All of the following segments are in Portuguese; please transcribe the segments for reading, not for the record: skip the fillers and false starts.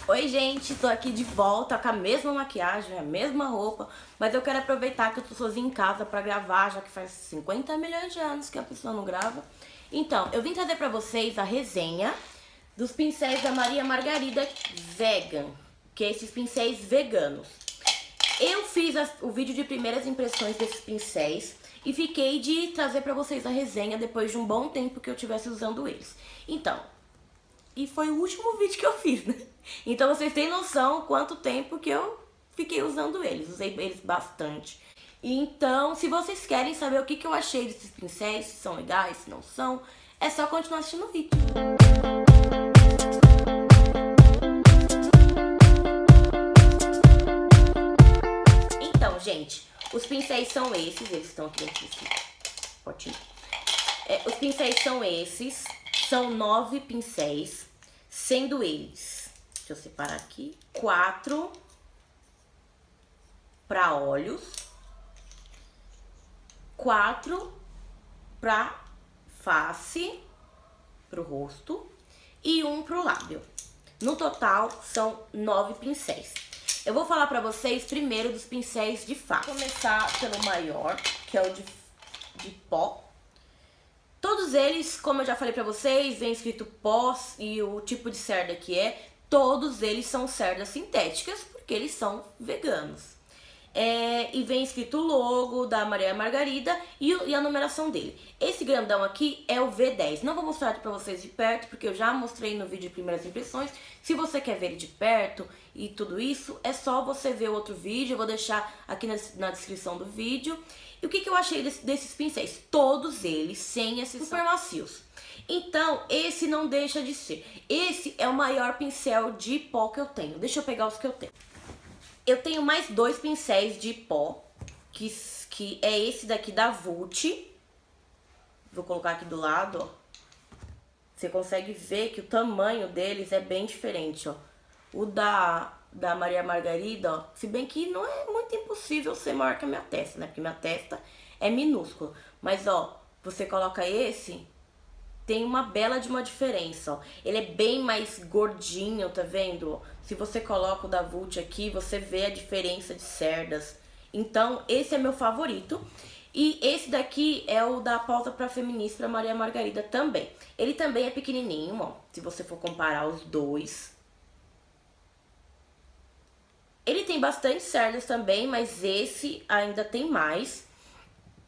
Oi gente, tô aqui de volta com a mesma maquiagem, a mesma roupa, mas eu quero aproveitar que eu tô sozinha em casa pra gravar, já que faz 50 milhões de anos que a pessoa não grava. Então, eu vim trazer pra vocês a resenha dos pincéis da Maria Margarida Vegan, que é esses pincéis veganos. Eu fiz o vídeo de primeiras impressões desses pincéis e fiquei de trazer pra vocês a resenha depois de um bom tempo que eu estivesse usando eles. Então, e foi o último vídeo que eu fiz, né? Então vocês têm noção quanto tempo que eu fiquei usando eles. Usei eles bastante. Então, se vocês querem saber o que eu achei desses pincéis, se são legais, se não são, é só continuar assistindo o vídeo. Então, gente, os pincéis são esses. Eles estão aqui dentro desse potinho. Os pincéis são esses. São 9 pincéis, sendo eles, deixa eu separar aqui, 4 para olhos, 4 para face, pro rosto e 1 pro lábio. No total, são 9 pincéis. Eu vou falar pra vocês primeiro dos pincéis de face. Vou começar pelo maior, que é o de pó. Todos eles, como eu já falei pra vocês, vem escrito pó e o tipo de cerda que é. Todos eles são cerdas sintéticas, porque eles são veganos. E vem escrito o logo da Maria Margarida e a numeração dele. Esse grandão aqui é o V10. Não vou mostrar pra vocês de perto, porque eu já mostrei no vídeo de primeiras impressões. Se você quer ver ele de perto e tudo isso, é só você ver o outro vídeo. Eu vou deixar aqui na descrição do vídeo. E o que eu achei desses pincéis? Todos eles, sem exceção, super macios. Então, esse não deixa de ser. Esse é o maior pincel de pó que eu tenho. Deixa eu pegar os que eu tenho. Eu tenho mais 2 pincéis de pó, que é esse daqui da Vult. Vou colocar aqui do lado, ó. Você consegue ver que o tamanho deles é bem diferente, ó. O da Maria Margarida, ó, se bem que não é muito impossível ser maior que a minha testa, né? Porque minha testa é minúscula. Mas, ó, você coloca esse, tem uma bela de uma diferença, ó. Ele é bem mais gordinho, tá vendo? Se você coloca o da Vult aqui, você vê a diferença de cerdas. Então, esse é meu favorito. E esse daqui é o da Pauta pra Feminista, pra Maria Margarida também. Ele também é pequenininho, ó. Se você for comparar os dois. Ele tem bastante cerdas também, mas esse ainda tem mais.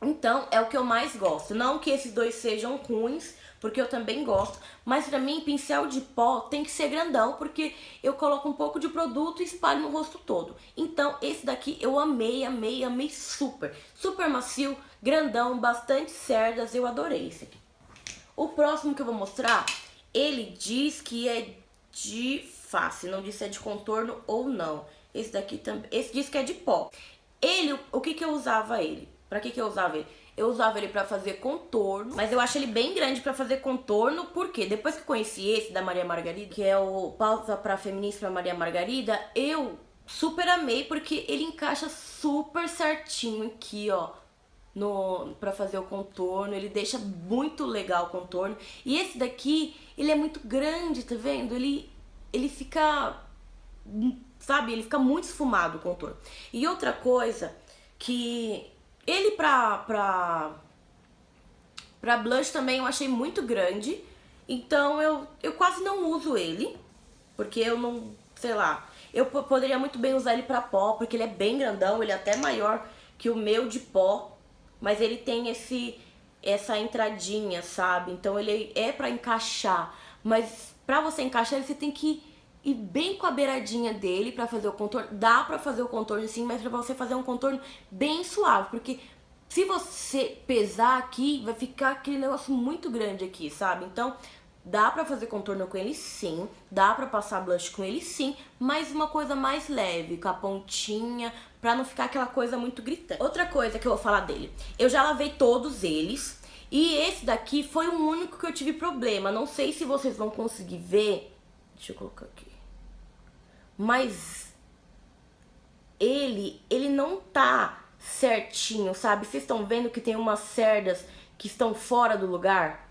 Então, é o que eu mais gosto. Não que esses dois sejam ruins, porque eu também gosto. Mas pra mim, pincel de pó tem que ser grandão, porque eu coloco um pouco de produto e espalho no rosto todo. Então, esse daqui eu amei, amei, amei super. Super macio, grandão, bastante cerdas, eu adorei esse aqui. O próximo que eu vou mostrar, ele diz que é de face, não diz se é de contorno ou não. Esse daqui também, esse diz que é de pó. Ele, o que eu usava ele? Pra que eu usava ele? Eu usava ele pra fazer contorno, mas eu acho ele bem grande pra fazer contorno, porque depois que eu conheci esse da Maria Margarida, que é o Pauta pra Feminista pra Maria Margarida, eu super amei, porque ele encaixa super certinho aqui, ó, pra fazer o contorno. Ele deixa muito legal o contorno. E esse daqui, ele é muito grande, tá vendo? Ele fica, sabe, ele fica muito esfumado o contorno. E outra coisa, que ele pra blush também eu achei muito grande. Então eu quase não uso ele, porque eu não, sei lá, eu poderia muito bem usar ele pra pó, porque ele é bem grandão, ele é até maior que o meu de pó. Mas ele tem essa entradinha, sabe? Então ele é pra encaixar. Mas pra você encaixar ele, você tem que ir bem com a beiradinha dele pra fazer o contorno. Dá pra fazer o contorno sim, mas pra você fazer um contorno bem suave. Porque se você pesar aqui, vai ficar aquele negócio muito grande aqui, sabe? Então, dá pra fazer contorno com ele sim, dá pra passar blush com ele sim, mas uma coisa mais leve, com a pontinha, pra não ficar aquela coisa muito gritante. Outra coisa que eu vou falar dele, eu já lavei todos eles, e esse daqui foi o único que eu tive problema. Não sei se vocês vão conseguir ver, deixa eu colocar aqui, mas ele não tá certinho, sabe? Vocês estão vendo que tem umas cerdas que estão fora do lugar?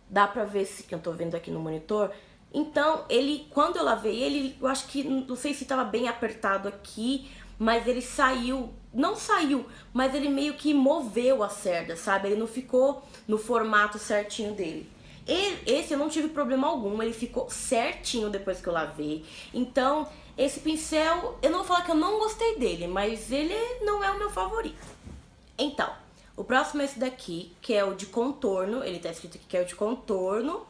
Dá pra ver se que eu tô vendo aqui no monitor. Então, ele, quando eu lavei ele, eu acho que, não sei se tava bem apertado aqui, mas ele saiu, não saiu, mas ele meio que moveu a cerda, sabe? Ele não ficou no formato certinho dele. Esse eu não tive problema algum, ele ficou certinho depois que eu lavei. Então, esse pincel, eu não vou falar que eu não gostei dele, mas ele não é o meu favorito. Então, o próximo é esse daqui, que é o de contorno. Ele tá escrito aqui que é o de contorno.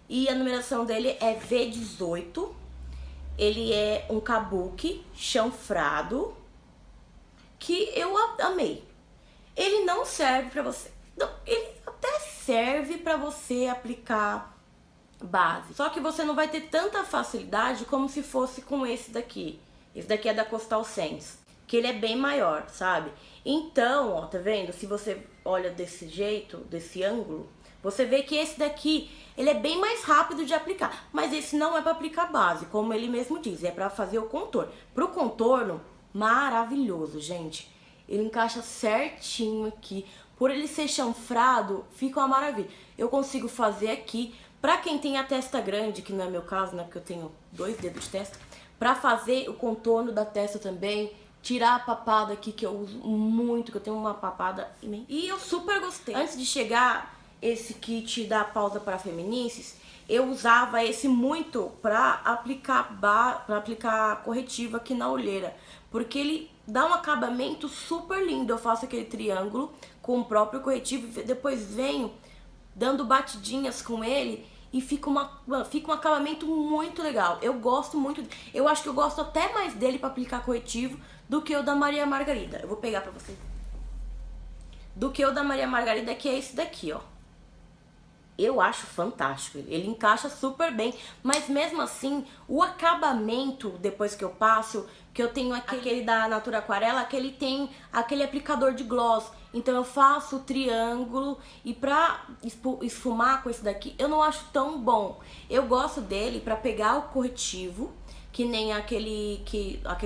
E a numeração dele é V18. Ele é um kabuki chanfrado, que eu amei. Ele não serve pra você... Não, ele até serve pra você aplicar base. Só que você não vai ter tanta facilidade como se fosse com esse daqui. Esse daqui é da Coastal Scents, que ele é bem maior, sabe? Então, ó, tá vendo? Se você olha desse jeito, desse ângulo, você vê que esse daqui, ele é bem mais rápido de aplicar. Mas esse não é pra aplicar base, como ele mesmo diz, é pra fazer o contorno. Pro contorno, maravilhoso, gente. Ele encaixa certinho aqui. Por ele ser chanfrado, fica uma maravilha. Eu consigo fazer aqui. Pra quem tem a testa grande, que não é meu caso, né? Porque eu tenho 2 dedos de testa. Pra fazer o contorno da testa também. Tirar a papada aqui, que eu uso muito, que eu tenho uma papada imensa. E eu super gostei. Antes de chegar esse kit da Pausa para Feminices, eu usava esse muito pra aplicar corretivo aqui na olheira. Porque ele dá um acabamento super lindo. Eu faço aquele triângulo com o próprio corretivo, depois venho dando batidinhas com ele e fica um acabamento muito legal. Eu gosto muito, eu acho que eu gosto até mais dele pra aplicar corretivo do que o da Maria Margarida. Eu vou pegar pra vocês. Do que o da Maria Margarida, que é esse daqui, ó. Eu acho fantástico, ele encaixa super bem, mas mesmo assim, o acabamento, depois que eu passo, que eu tenho aquele da Natura Aquarela, que ele tem aquele aplicador de gloss, então eu faço o triângulo e pra esfumar com esse daqui, eu não acho tão bom. Eu gosto dele pra pegar o corretivo, que nem aquele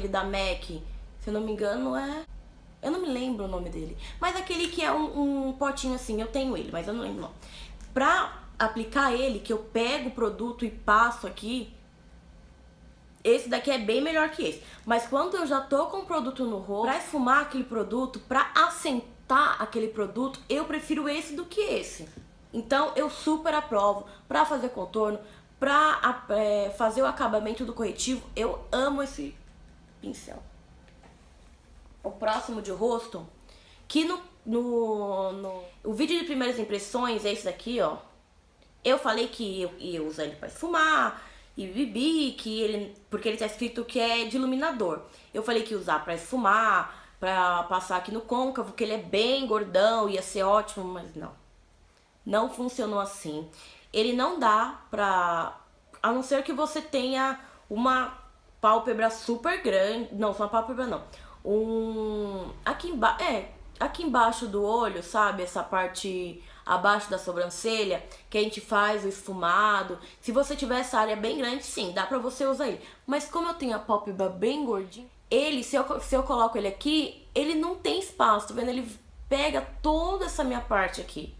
da MAC, se eu não me engano eu não me lembro o nome dele, mas aquele que é um potinho assim, eu tenho ele, mas eu não lembro o nome. Pra aplicar ele, que eu pego o produto e passo aqui, esse daqui é bem melhor que esse. Mas quando eu já tô com o produto no rosto, pra esfumar aquele produto, pra assentar aquele produto, eu prefiro esse do que esse. Então eu super aprovo pra fazer contorno, pra fazer o acabamento do corretivo. Eu amo esse pincel. O próximo de rosto, que o vídeo de primeiras impressões é esse daqui, ó. Eu falei que eu ia usar ele pra esfumar e bibi, porque ele tá escrito que é de iluminador. Eu falei que ia usar pra esfumar, pra passar aqui no côncavo, que ele é bem gordão, ia ser ótimo, mas não. Não funcionou assim. Ele não dá pra... A não ser que você tenha uma pálpebra super grande. Não, só uma pálpebra não. Aqui embaixo do olho, sabe? Essa parte abaixo da sobrancelha, que a gente faz o esfumado. Se você tiver essa área bem grande, sim, dá pra você usar ele. Mas como eu tenho a pálpebra bem gordinha, se eu coloco ele aqui, ele não tem espaço, tá vendo? Ele pega toda essa minha parte aqui.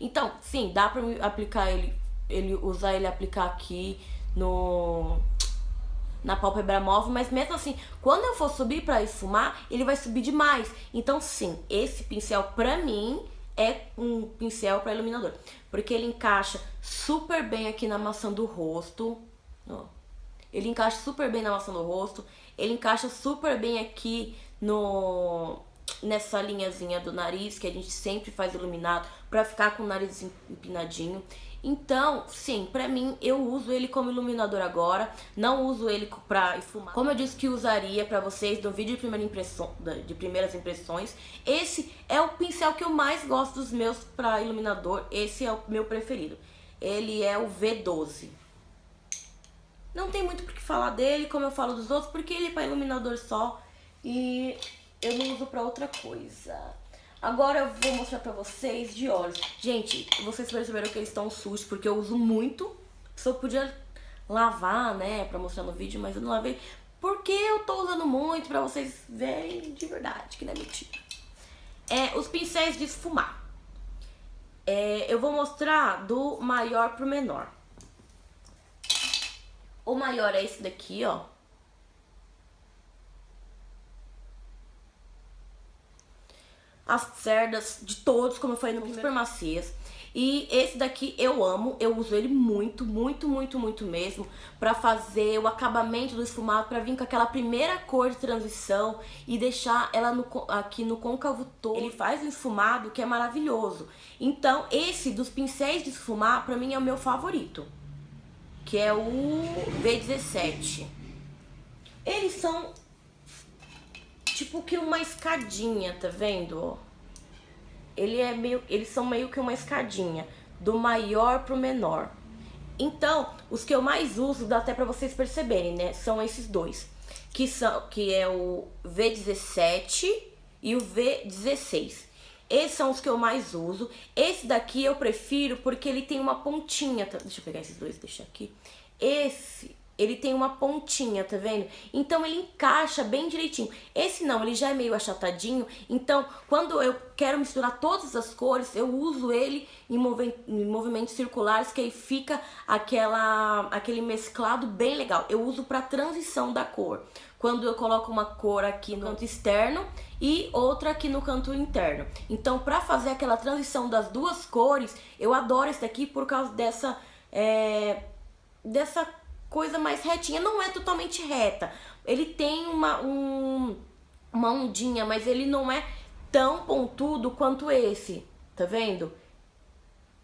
Então, sim, dá pra aplicar usar ele aplicar aqui na pálpebra móvel, mas mesmo assim, quando eu for subir pra esfumar, ele vai subir demais. Então sim, esse pincel pra mim é um pincel pra iluminador, porque ele encaixa super bem aqui na maçã do rosto, ó. Ele encaixa super bem na maçã do rosto, ele encaixa super bem aqui nessa linhazinha do nariz, que a gente sempre faz iluminado, pra ficar com o nariz empinadinho. Então, sim, pra mim, eu uso ele como iluminador agora, não uso ele pra esfumar. Como eu disse que usaria pra vocês no vídeo de primeiras impressões, esse é o pincel que eu mais gosto dos meus pra iluminador, esse é o meu preferido. Ele é o V12. Não tem muito por que falar dele, como eu falo dos outros, porque ele é pra iluminador só e eu não uso pra outra coisa. Agora eu vou mostrar pra vocês de olhos. Gente, vocês perceberam que eles estão sujos, porque eu uso muito. Só podia lavar, né, pra mostrar no vídeo, mas eu não lavei. Porque eu tô usando muito pra vocês verem de verdade, que não é mentira. Os pincéis de esfumar. Eu vou mostrar do maior pro menor. O maior é esse daqui, ó. As cerdas de todos, como eu falei, no super macias. E esse daqui eu amo, eu uso ele muito, muito, muito, muito mesmo, pra fazer o acabamento do esfumado, pra vir com aquela primeira cor de transição e deixar ela aqui no côncavo todo. Ele faz um esfumado que é maravilhoso. Então, esse dos pincéis de esfumar, pra mim é o meu favorito, que é o V17. Eles são tipo que uma escadinha, tá vendo? Eles são meio que uma escadinha, do maior pro menor. Então, os que eu mais uso, dá até pra vocês perceberem, né? São esses dois, que é o V17 e o V16. Esses são os que eu mais uso. Esse daqui eu prefiro porque ele tem uma pontinha. Deixa eu pegar esses dois, deixa aqui. Esse, ele tem uma pontinha, tá vendo? Então ele encaixa bem direitinho. Esse não, ele já é meio achatadinho. Então, quando eu quero misturar todas as cores, eu uso ele em movimentos circulares, que aí fica aquele mesclado bem legal. Eu uso pra transição da cor. Quando eu coloco uma cor aqui no canto externo e outra aqui no canto interno. Então, pra fazer aquela transição das duas cores, eu adoro esse daqui por causa dessa coisa mais retinha. Não é totalmente reta. Ele tem uma ondinha, mas ele não é tão pontudo quanto esse. Tá vendo?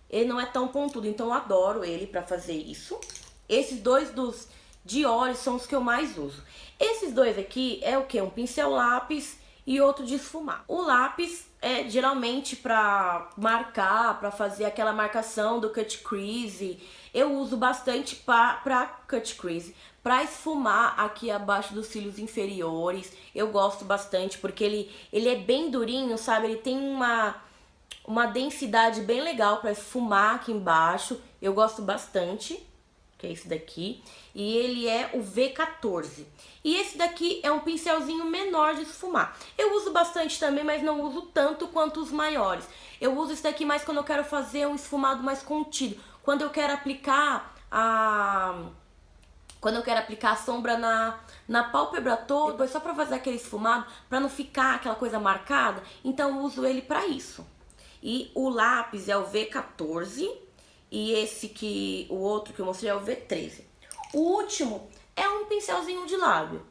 Ele não é tão pontudo, então eu adoro ele pra fazer isso. Esses dois de olhos são os que eu mais uso. Esses dois aqui é o que? Um pincel lápis e outro de esfumar. O lápis é geralmente pra marcar, pra fazer aquela marcação do cut crease. Eu uso bastante pra cut crease. Pra esfumar aqui abaixo dos cílios inferiores, eu gosto bastante porque ele é bem durinho, sabe? Ele tem uma densidade bem legal pra esfumar aqui embaixo. Eu gosto bastante, que é esse daqui. E ele é o V14. E esse daqui é um pincelzinho menor de esfumar. Eu uso bastante também, mas não uso tanto quanto os maiores. Eu uso esse daqui mais quando eu quero fazer um esfumado mais contido. Quando eu quero aplicar a sombra na pálpebra toda, depois só pra fazer aquele esfumado, pra não ficar aquela coisa marcada, então eu uso ele pra isso. E o lápis é o V14 e o outro que eu mostrei é o V13. O último é um pincelzinho de lábio.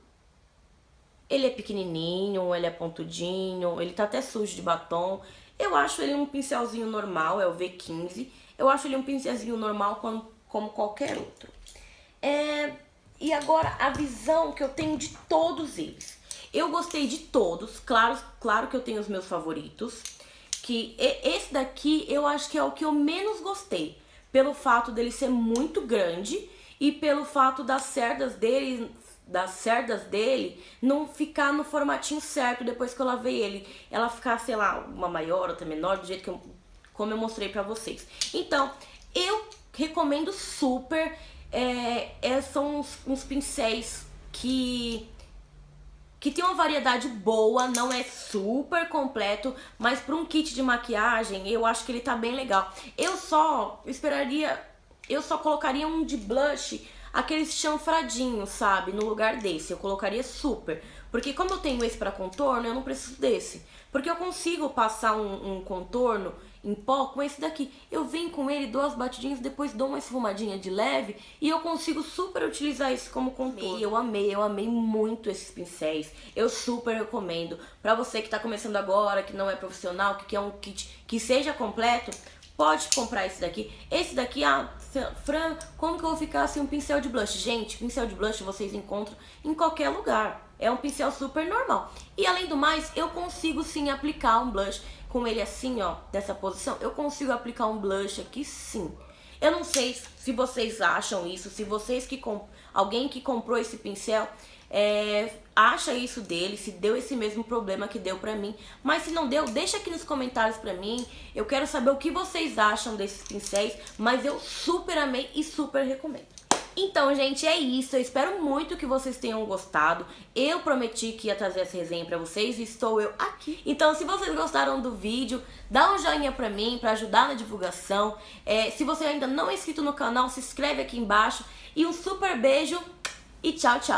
Ele é pequenininho, ele é pontudinho, ele tá até sujo de batom. Eu acho ele um pincelzinho normal, é o V15. Eu acho ele um pincelzinho normal como qualquer outro. E agora a visão que eu tenho de todos eles. Eu gostei de todos, claro que eu tenho os meus favoritos. Que esse daqui eu acho que é o que eu menos gostei. Pelo fato dele ser muito grande e pelo fato das cerdas dele não ficar no formatinho certo depois que eu lavei ele. Ela ficar, sei lá, uma maior, outra menor, do jeito como eu mostrei pra vocês. Então, eu recomendo super. São uns pincéis que tem uma variedade boa, não é super completo, mas para um kit de maquiagem eu acho que ele tá bem legal. Eu só colocaria um de blush, aqueles chanfradinhos, sabe, no lugar desse. Eu colocaria super, porque como eu tenho esse para contorno, eu não preciso desse, porque eu consigo passar um contorno em pó com esse daqui. Eu venho com ele, dou as batidinhas, depois dou uma esfumadinha de leve e eu consigo super utilizar isso como contorno. Eu amei muito esses pincéis. Eu super recomendo. Pra você que tá começando agora, que não é profissional, que quer um kit que seja completo, pode comprar esse daqui. Esse daqui, Fran, como que eu vou ficar sem um pincel de blush? Gente, pincel de blush vocês encontram em qualquer lugar. É um pincel super normal. E além do mais, eu consigo sim aplicar um blush com ele assim, ó, dessa posição. Eu consigo aplicar um blush aqui sim. Eu não sei se vocês acham isso, se vocês alguém que comprou esse pincel acha isso dele, se deu esse mesmo problema que deu pra mim. Mas se não deu, deixa aqui nos comentários pra mim. Eu quero saber o que vocês acham desses pincéis, mas eu super amei e super recomendo. Então, gente, é isso. Eu espero muito que vocês tenham gostado. Eu prometi que ia trazer essa resenha pra vocês e estou eu aqui. Então, se vocês gostaram do vídeo, dá um joinha pra mim, pra ajudar na divulgação. Se você ainda não é inscrito no canal, se inscreve aqui embaixo. E um super beijo e tchau, tchau.